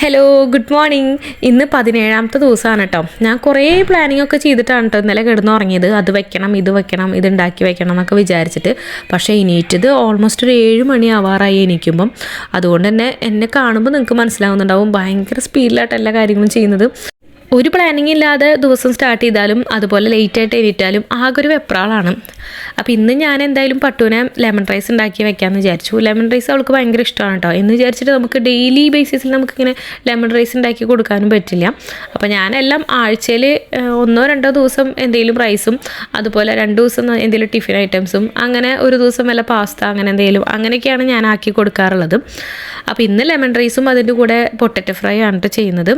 Hello good morning. ഇന്ന് 17ാമത്തെ ദിവസമാണ് കേട്ടോ. ഞാൻ കുറേ പ്ലാനിങ് ഒക്കെ ചെയ്തിട്ടാണ് കേട്ടോ ഇന്നലെ കിടന്നുറങ്ങിയത്. അത് വെക്കണം, ഇത് ഉണ്ടാക്കി വെക്കണം എന്നൊക്കെ വിചാരിച്ചിട്ട്. പക്ഷേ എണീറ്റത് ഓൾമോസ്റ്റ് ഒരു 7 മണി ആവാറായി എണീക്കുമ്പം. അതുകൊണ്ട് തന്നെ എന്നെ കാണുമ്പോൾ നിങ്ങൾക്ക് മനസ്സിലാവുന്നുണ്ടാവും ഭയങ്കര സ്പീഡിലായിട്ട് എല്ലാ കാര്യങ്ങളും ചെയ്യുന്നത്. ഒരു പ്ലാനിങ് ഇല്ലാതെ ദിവസം സ്റ്റാർട്ട് ചെയ്താലും അതുപോലെ ലേറ്റായിട്ട് എണീറ്റാലും ആകെ ഒരു വെപ്രാളാണ്. അപ്പോൾ ഇന്ന് ഞാൻ എന്തായാലും പട്ടുവിനെ ലെമൺ റൈസ് ഉണ്ടാക്കി വെക്കാമെന്ന് വിചാരിച്ചു. ലെമൺ റൈസ് അവൾക്ക് ഭയങ്കര ഇഷ്ടമാണ് കേട്ടോ. എന്ന് വിചാരിച്ചിട്ട് നമുക്ക് ഡെയിലി ബേസിസിൽ നമുക്കിങ്ങനെ ലെമൺ റൈസ് ഉണ്ടാക്കി കൊടുക്കാനും പറ്റില്ല. അപ്പോൾ ഞാനെല്ലാം ആഴ്ചയിൽ 1-2 ദിവസം എന്തെങ്കിലും റൈസും അതുപോലെ 2 ദിവസം എന്തെങ്കിലും ടിഫിൻ ഐറ്റംസും അങ്ങനെ ഒരു ദിവസം വല്ല പാസ്ത അങ്ങനെ എന്തെങ്കിലും അങ്ങനെയൊക്കെയാണ് ഞാൻ ആക്കി കൊടുക്കാറുള്ളത്. അപ്പോൾ ഇന്ന് ലെമൺ റൈസും അതിൻ്റെ കൂടെ പൊട്ടറ്റോ ഫ്രൈ ആണ് കേട്ടോ ചെയ്യുന്നത്.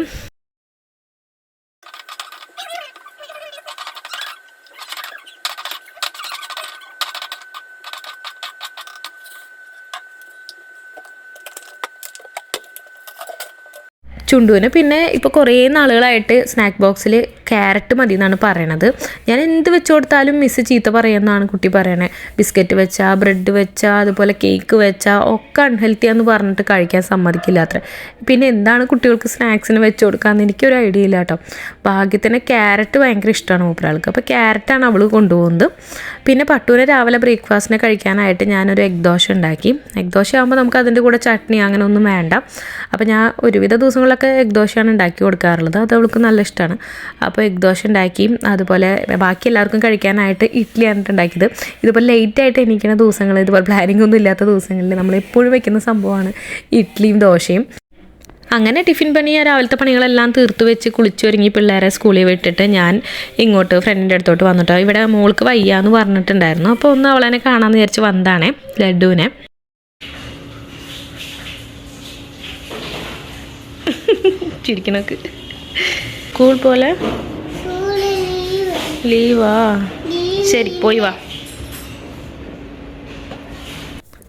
ചുണ്ടുവിന് പിന്നെ ഇപ്പോൾ കുറേ നാളുകളായിട്ട് സ്നാക്ക് ബോക്സിൽ ക്യാരറ്റ് മതി എന്നാണ് പറയണത്. ഞാൻ എന്ത് വെച്ച് കൊടുത്താലും മിസ് ചീത്ത പറയുമെന്നാണ് കുട്ടി പറയണേ. ബിസ്ക്കറ്റ് വെച്ചാൽ, ബ്രെഡ് വെച്ചാൽ, അതുപോലെ കേക്ക് വെച്ചാൽ ഒക്കെ അൺഹെൽത്തിയാന്ന് പറഞ്ഞിട്ട് കഴിക്കാൻ സമ്മതിക്കില്ല അത്ര. പിന്നെ എന്താണ് കുട്ടികൾക്ക് സ്നാക്സിന് വെച്ച് കൊടുക്കാമെന്ന് എനിക്കൊരു ഐഡിയ ഇല്ല കേട്ടോ. ഭാഗ്യത്തിന് ക്യാരറ്റ് ഭയങ്കര ഇഷ്ടമാണ് മൂപ്പരാൾക്ക്. അപ്പോൾ ക്യാരറ്റാണ് അവൾ കൊണ്ടുപോകുന്നത്. പിന്നെ പട്ടൂനെ രാവിലെ ബ്രേക്ക്ഫാസ്റ്റിനെ കഴിക്കാനായിട്ട് ഞാനൊരു എഗ് ദോശ ഉണ്ടാക്കി. എഗ് ദോശ ആകുമ്പോൾ നമുക്ക് അതിൻ്റെ കൂടെ ചട്നി അങ്ങനെ ഒന്നും വേണ്ട. അപ്പോൾ ഞാൻ ഒരുവിധ ദിവസങ്ങളിലൊക്കെ എഗ് ദോശയാണ് ഉണ്ടാക്കി കൊടുക്കാറുള്ളത്. അത് അവൾക്ക് നല്ല ഇഷ്ടമാണ്. അപ്പോൾ എഗ് ദോശ ഉണ്ടാക്കി. അതുപോലെ ബാക്കി എല്ലാവർക്കും കഴിക്കാനായിട്ട് ഇഡ്ഡലിയാണ് ഉണ്ടാക്കിയത്. ഇതുപോലെ ലേറ്റായിട്ട് എണീക്കുന്ന ദിവസങ്ങൾ, ഇതുപോലെ പ്ലാനിങ് ഒന്നും ഇല്ലാത്ത ദിവസങ്ങളിൽ നമ്മൾ എപ്പോഴും വെക്കുന്ന സംഭവമാണ് ഇഡ്ഡലിയും ദോശയും. അങ്ങനെ ടിഫിൻ പണി, രാവിലത്തെ പണികളെല്ലാം തീർത്ത് വെച്ച് കുളിച്ചൊരുങ്ങി പിള്ളേരെ സ്കൂളിൽ വിട്ടിട്ട് ഞാൻ ഇങ്ങോട്ട് ഫ്രണ്ടിൻ്റെ അടുത്തോട്ട് വന്നിട്ടോ. ഇവിടെ മോൾക്ക് വയ്യാന്ന് പറഞ്ഞിട്ടുണ്ടായിരുന്നു. അപ്പോൾ ഒന്ന് അവളെന്നെ കാണാമെന്ന് വിചാരിച്ച് വന്നതാണേ, ലഡുവിനെ. ചിരിക്കണക്ക് സ്കൂൾ പോലെ ലീവാ, ശരി പോയി വാ.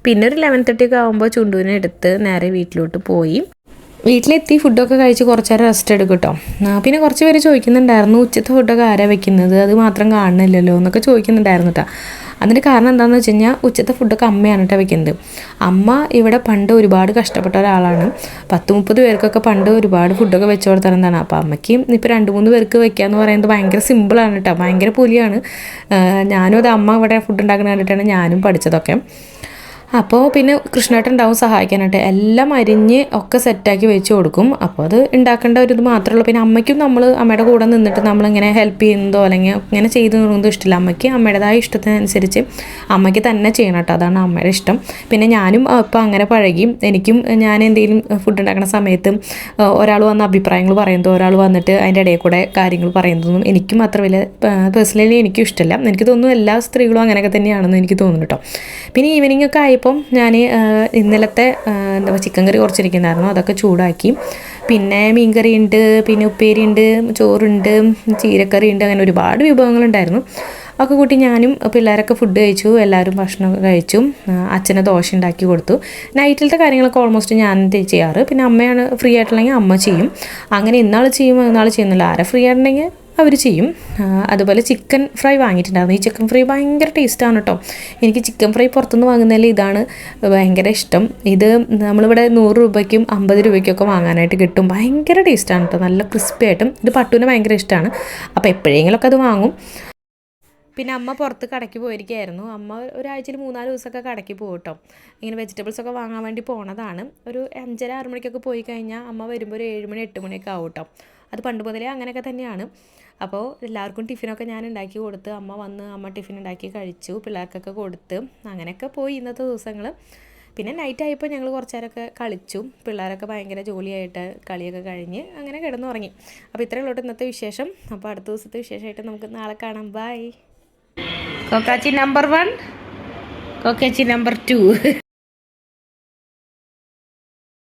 പിന്നെ ഒരു 11:30 ഒക്കെ ആകുമ്പോൾ ചുണ്ടുവിനെ എടുത്ത് നേരെ വീട്ടിലോട്ട് പോയി. വീട്ടിലെത്തി ഫുഡൊക്കെ കഴിച്ച് കുറച്ച് നേരം റെസ്റ്റ് എടുക്കും കേട്ടോ. പിന്നെ കുറച്ച് പേര് ചോദിക്കുന്നുണ്ടായിരുന്നു ഉച്ചത്തെ ഫുഡൊക്കെ ആരാ വെക്കുന്നത്, അത് മാത്രം കാണുന്നില്ലല്ലോ എന്നൊക്കെ ചോദിക്കുന്നുണ്ടായിരുന്നു കേട്ടോ. അതിൻ്റെ കാരണം എന്താണെന്ന് വെച്ച് കഴിഞ്ഞാൽ ഉച്ചത്തെ ഫുഡൊക്കെ അമ്മയാണ് കേട്ടോ വെക്കുന്നത്. അമ്മ ഇവിടെ പണ്ട് ഒരുപാട് കഷ്ടപ്പെട്ട ഒരാളാണ്. 10-30 പേർക്കൊക്കെ പണ്ട് ഒരുപാട് ഫുഡൊക്കെ വെച്ച് കൊടുത്തിരുന്നതാണ്. അപ്പോൾ അമ്മയ്ക്ക് ഇപ്പോൾ 2-3 പേർക്ക് വെക്കാമെന്ന് പറയുന്നത് ഭയങ്കര സിമ്പിളാണ് കേട്ടോ. ഭയങ്കര പുലിയാണ്. ഞാനും അത് അമ്മ ഇവിടെ ഫുഡ് ഉണ്ടാക്കുന്ന കണ്ടിട്ടാണ് ഞാനും പഠിച്ചതൊക്കെ. അപ്പോൾ പിന്നെ കൃഷ്ണേട്ടൻ ഉണ്ടാവും സഹായിക്കാനായിട്ട്. എല്ലാം അരിഞ്ഞ് ഒക്കെ സെറ്റാക്കി വെച്ച് കൊടുക്കും. അപ്പോൾ അത് ഉണ്ടാക്കേണ്ട ഒരു ഇത് മാത്രമേ ഉള്ളൂ. പിന്നെ അമ്മയ്ക്കും നമ്മൾ അമ്മയുടെ കൂടെ നിന്നിട്ട് നമ്മളിങ്ങനെ ഹെൽപ്പ് ചെയ്യുന്നതോ അല്ലെങ്കിൽ ഇങ്ങനെ ചെയ്ത് നിർന്നതോ ഇഷ്ടമില്ല. അമ്മയ്ക്ക് അമ്മയുടേതായ ഇഷ്ടത്തിനനുസരിച്ച് അമ്മയ്ക്ക് തന്നെ ചെയ്യണം കേട്ടോ. അതാണ് അമ്മയുടെ ഇഷ്ടം. പിന്നെ ഞാനും ഇപ്പോൾ അങ്ങനെ പഴകി. എനിക്കും ഞാൻ എന്തെങ്കിലും ഫുഡ് ഉണ്ടാക്കുന്ന സമയത്ത് ഒരാൾ വന്ന് അഭിപ്രായങ്ങൾ പറയുന്നതോ ഒരാൾ വന്നിട്ട് അതിൻ്റെ ഇടയിൽ കൂടെ കാര്യങ്ങൾ പറയുന്നതൊന്നും എനിക്കും അത്ര വലിയ പേഴ്സണലി എനിക്കും ഇഷ്ടമല്ല. എനിക്ക് തോന്നുന്നു എല്ലാ സ്ത്രീകളും അങ്ങനെയൊക്കെ തന്നെയാണെന്ന് എനിക്ക് തോന്നുന്നു കേട്ടോ. പിന്നെ ഈവനിങ് ഒക്കെ ആയപ്പം ഞാൻ ഇന്നലത്തെ ചിക്കൻ കറി കുറച്ചിരിക്കുന്നായിരുന്നു, അതൊക്കെ ചൂടാക്കി. പിന്നെ മീൻകറി ഉണ്ട്, പിന്നെ ഉപ്പേരി ഉണ്ട്, ചോറുണ്ട്, ചീരക്കറി ഉണ്ട്, അങ്ങനെ ഒരുപാട് വിഭവങ്ങളുണ്ടായിരുന്നു. ഒക്കെ കൂട്ടി ഞാനും പിള്ളേരൊക്കെ ഫുഡ് കഴിച്ചു. എല്ലാവരും ഭക്ഷണമൊക്കെ കഴിച്ചു. അച്ഛനെ ദോശ ഉണ്ടാക്കി കൊടുത്തു. നൈറ്റിലത്തെ കാര്യങ്ങളൊക്കെ ഓൾമോസ്റ്റ് ഞാൻ ചെയ്യാറ്. പിന്നെ അമ്മയാണ് ഫ്രീ ആയിട്ടുണ്ടെങ്കിൽ അമ്മ ചെയ്യും. അങ്ങനെ ഇന്നാൾ ചെയ്യും ഇന്നാൾ ചെയ്യുന്നില്ല. ആരെ ഫ്രീ ആയിട്ടുണ്ടെങ്കിൽ അവർ ചെയ്യും. അതുപോലെ ചിക്കൻ ഫ്രൈ വാങ്ങിയിട്ടുണ്ടായിരുന്നു. ഈ ചിക്കൻ ഫ്രൈ ഭയങ്കര ടേസ്റ്റാണ് കേട്ടോ. എനിക്ക് ചിക്കൻ ഫ്രൈ പുറത്തുനിന്ന് വാങ്ങുന്നതിൽ ഇതാണ് ഭയങ്കര ഇഷ്ടം. ഇത് നമ്മളിവിടെ 100 രൂപയ്ക്കും 50 രൂപയ്ക്കൊക്കെ വാങ്ങാനായിട്ട് കിട്ടും. ഭയങ്കര ടേസ്റ്റാണ് കേട്ടോ, നല്ല ക്രിസ്പി ആയിട്ടും. ഇത് പട്ടുവിന് ഭയങ്കര ഇഷ്ടമാണ്. അപ്പോൾ എപ്പോഴെങ്കിലുമൊക്കെ അത് വാങ്ങും. പിന്നെ അമ്മ പുറത്ത് കടയ്ക്ക് പോയിരിക്കുകയായിരുന്നു. അമ്മ ഒരാഴ്ചയിൽ 3-4 ദിവസമൊക്കെ കടയ്ക്ക് പോകും കേട്ടോ. ഇങ്ങനെ വെജിറ്റബിൾസൊക്കെ വാങ്ങാൻ വേണ്ടി പോണതാണ്. ഒരു 5:30-6 മണിക്കൊക്കെ പോയി കഴിഞ്ഞാൽ അമ്മ വരുമ്പോൾ ഒരു 7 മണി 8 മണിയൊക്കെ ആവും കേട്ടോ. അത് പണ്ട് മുതലേ അങ്ങനെയൊക്കെ തന്നെയാണ്. അപ്പോൾ എല്ലാവർക്കും ടിഫിനൊക്കെ ഞാൻ ഉണ്ടാക്കി കൊടുത്ത് അമ്മ വന്ന് അമ്മ ടിഫിൻ ഉണ്ടാക്കി കഴിച്ചു. പിള്ളേർക്കൊക്കെ കൊടുത്ത് അങ്ങനെയൊക്കെ പോയി ഇന്നത്തെ ദിവസങ്ങൾ. പിന്നെ നൈറ്റ് ആയപ്പോൾ ഞങ്ങൾ കുറച്ച് നേരമൊക്കെ കളിച്ചു. പിള്ളേരൊക്കെ ഭയങ്കര ജോലിയായിട്ട് കളിയൊക്കെ കഴിഞ്ഞ് അങ്ങനെ കിടന്നുറങ്ങി. അപ്പോൾ ഇത്രയേ ഉള്ളൂ ഇന്നത്തെ വിശേഷം. അപ്പോൾ അടുത്ത ദിവസത്തെ വിശേഷമായിട്ട് നമുക്ക് നാളെ കാണാം. ബൈ. കോക്കാച്ചി നമ്പർ 1, കോക്കാച്ചി നമ്പർ 2.